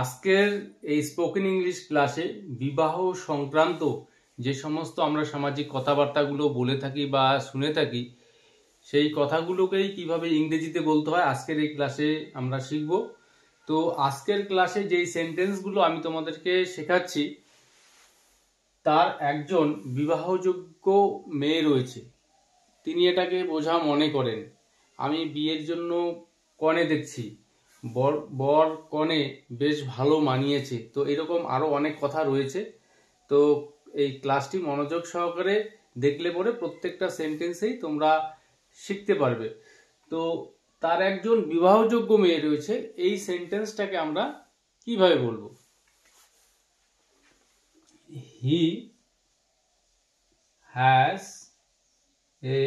আজকের এই spoken English ক্লাসে বিবাহ সংক্রান্ত যে সমস্ত আমরা সামাজিক কথাবার্তাগুলো বলে থাকি বা শুনে থাকি সেই কথাগুলোকেই কিভাবে ইংরেজিতে বলতে হয় আজকের এই ক্লাসে আমরা শিখব। তো আজকের ক্লাসে যেই সেন্টেন্সগুলো আমি তোমাদেরকে শেখাচ্ছি তার একজন বিবাহযোগ্য মেয়ে রয়েছে, তিনি এটাকে বোঝা মনে করেন আমি বিয়ের জন্য কনে দেখছি, বর কনে বেশ ভালো মানিয়েছে। তো এরকম আরো অনেক কথা রয়েছে। তো এই ক্লাসটি মনোযোগ সহকারে দেখলে পরে প্রত্যেকটা সেন্টেন্সেই তোমরা শিখতে পারবে। তো তার একজন বিবাহযোগ্য মেয়ে রয়েছে, এই সেন্টেন্সটাকে আমরা কিভাবে বলবো? He has a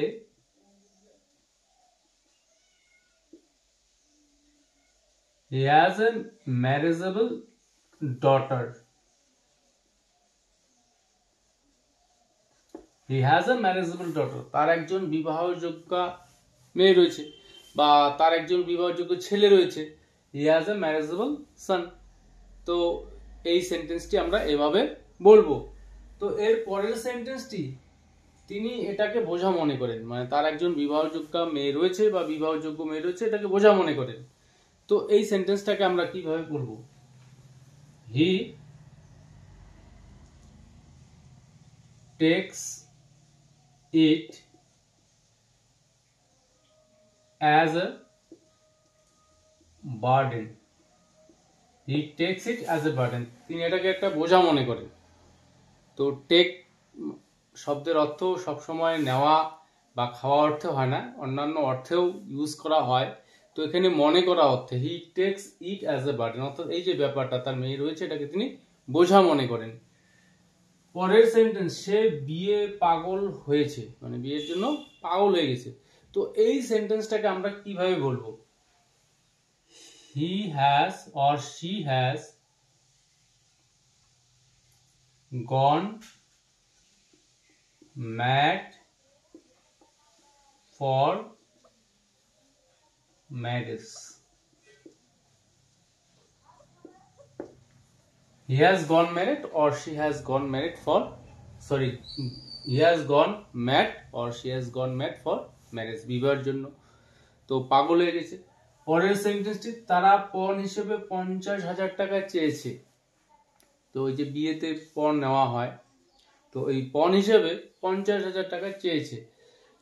He has a marriageable daughter. He has a marriageable daughter. তার একজন বিবাহযোগ্য মেয়ে রয়েছে বা তার একজন বিবাহযোগ্য ছেলে রয়েছে। He has a marriageable son. তো এই সেন্টেন্সটি আমরা এভাবে বলবো। তো এর পরের সেন্টেন্সটি তিনি এটাকে বোঝা মনে করেন, মানে তার একজন বিবাহযোগ্য মেয়ে রয়েছে বা বিবাহযোগ্য মেয়ে রয়েছে, এটাকে বোঝা মনে করেন। তো এই সেন্টেন্সটাকে আমরা কিভাবে বলবো? He takes it as a burden. He takes it as a burden, তিনি এটাকে একটা বোঝা মনে করেন। তো টেক শব্দের অর্থ সবসময় নেওয়া বা খাওয়া অর্থে হয় না, অন্যান্য অর্থেও ইউজ করা হয়। তো এখানে মনে করা অর্থে he takes it as a burden, অর্থাৎ এই যে ব্যাপারটা তার মেয়ে রয়েছে এটাকে তিনি বোঝা মনে করেন। পরের সেন্টেন্স, সে বিয়ে পাগল হয়েছে, মানে বিয়ের জন্য পাগল হয়ে গেছে। তো এই সেন্টেন্সটাকে আমরা কিভাবে বলবো? He has or she has gone mad for marriage. He has gone married or she has gone married for he has gone mad or she has gone mad for marriage, বিবাহের জন্য তো পাগল হয়ে গেছে। পরের সেন্টেন্সটি, তারা পণ হিসেবে 50,000 টাকা চেয়েছে। তো ওই যে বিয়েতে পণ নেওয়া হয়, তো এই পণ হিসেবে 50,000 টাকা চেয়েছে।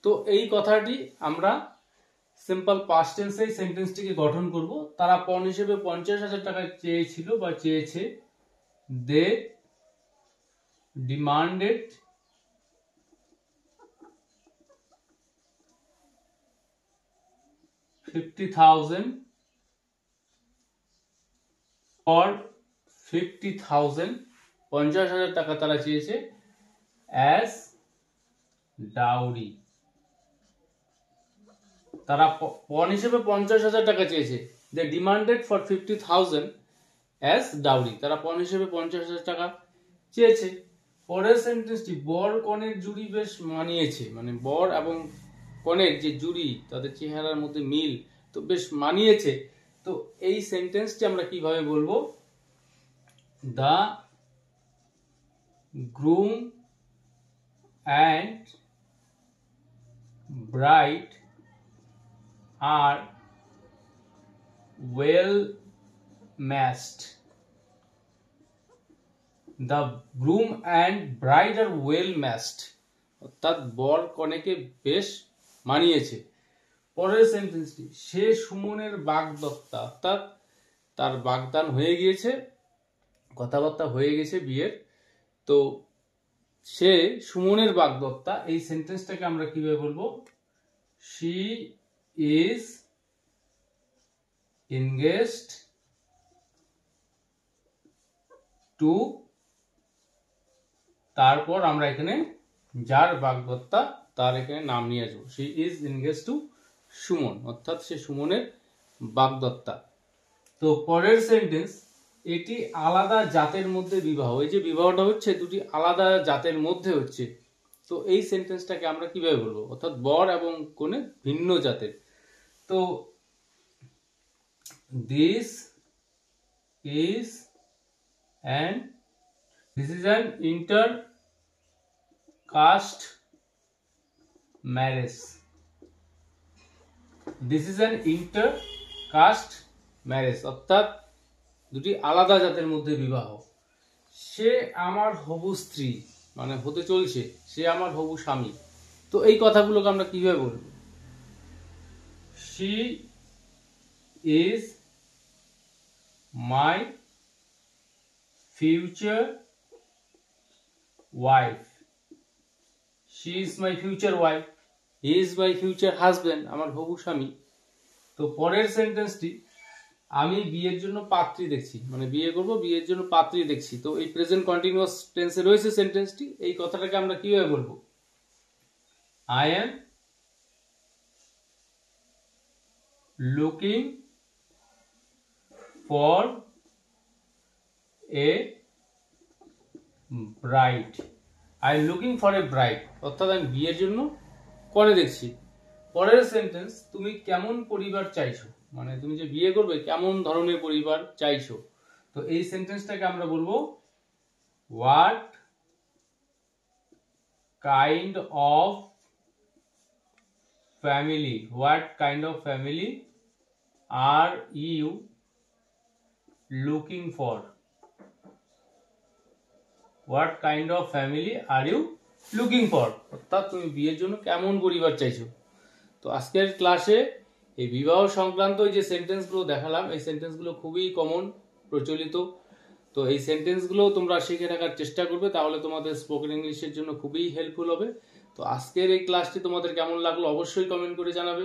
তো এই কথাটি আমরা সিম্পল পাস্ট টেন্সে সেন্টেন্সটিকে গঠন করব। তারা পণ হিসেবে 50,000 টাকা চেয়েছিল বা চেয়েছে। They demanded $50,000 or 50,000, 50,000 টাকা তারা চেয়েছে as dowry। তারা পণ হিসেবে 50,000 টাকা চেয়েছে। They demanded for 50,000 as dowry, তারা পণ হিসেবে 50,000 টাকা চেয়েছে। পরের সেন্টেন্সটি, বর কনের জুড়ি বেশ মানিয়েছে, মানে বর এবং কনের যে জুড়ি তাদের চেহারার মধ্যে মিল, তো বেশ মানিয়েছে। তো এই সেন্টেন্সটি আমরা কিভাবে বলবো? The groom and bride are well matched. The groom and bride are well matched, অর্থাৎ বর কনেকে বেশ মানিয়েছে। পরের সেন্টেন্সটি, সে সুমনের বাগদত্তা, অর্থাৎ তার বাগদান হয়ে গিয়েছে, কথাবার্তা হয়ে গেছে বিয়ের। তো সে সুমনের বাগদত্তা, এই সেন্টেন্সটাকে আমরা কিভাবে বলবো? She is engaged to, তারপর আমরা এখানে যার বাগদত্তা তার এখানে নাম নিয়ে আসবো। She is engaged to Suman, অর্থাৎ সে সুমনের বাগদত্তা। তো পরের সেন্টেন্স, এটি আলাদা জাতের মধ্যে বিবাহ। এই যে বিবাহটা হচ্ছে দুটি আলাদা জাতের মধ্যে হচ্ছে। তো এই সেন্টেন্সটাকে আমরা কিভাবে বলবো? অর্থাৎ বর এবং কনে ভিন্ন জাতের। তো this is an this is an inter-caste marriage. This is an inter-caste marriage, অর্থাৎ দুটি আলাদা জাতের মধ্যে বিবাহ। সে আমার হবু স্ত্রী, মানে হতে চলছে, সে আমার হবু স্বামী। তো এই কথাগুলোকে আমরা কিভাবে বলবো? She is my future wife. She is my future wife. He is my future husband. আমার হবু স্বামী। তো পরের সেন্টেন্সটি, আমি বিয়ের জন্য পাত্রী দেখছি, মানে বিয়ে করব, বিয়ের জন্য পাত্রী দেখছি। তো এই প্রেজেন্ট কন্টিনিউয়াস টেন্সে রয়েছে সেন্টেন্সটি। এই কথাটাকে আমরা কিভাবে বলবো? I am looking for a bride. I am looking for a bride, অর্থাৎ আমি বিয়ের জন্য করে দেখছি। পরের সেন্টেন্স, তুমি কেমন পরিবার চাইছো, মানে তুমি যে বিয়ে করবে কেমন ধরনের পরিবার চাইছো। তো এই সেন্টেন্সটাকে আমরা বলবো what kind of family, what kind of family are you looking for? What kind of family are you looking for? অর্থাৎ তুমি বিয়ের জন্য কেমন পরিবার চাইছো। তো আজকের ক্লাসে এই বিবাহ সংক্রান্ত যে সেন্টেন্সগুলো দেখালাম, এই সেন্টেন্সগুলো খুবই কমন, প্রচলিত। তো এই সেন্টেন্সগুলো তোমরা শিখে রাখার চেষ্টা করবে, তাহলে তোমাদের স্পোকেন ইংলিশের জন্য খুবই হেল্পফুল হবে। তো আজকের এই ক্লাসটি তোমাদের কেমন লাগলো অবশ্যই কমেন্ট করে জানাবে।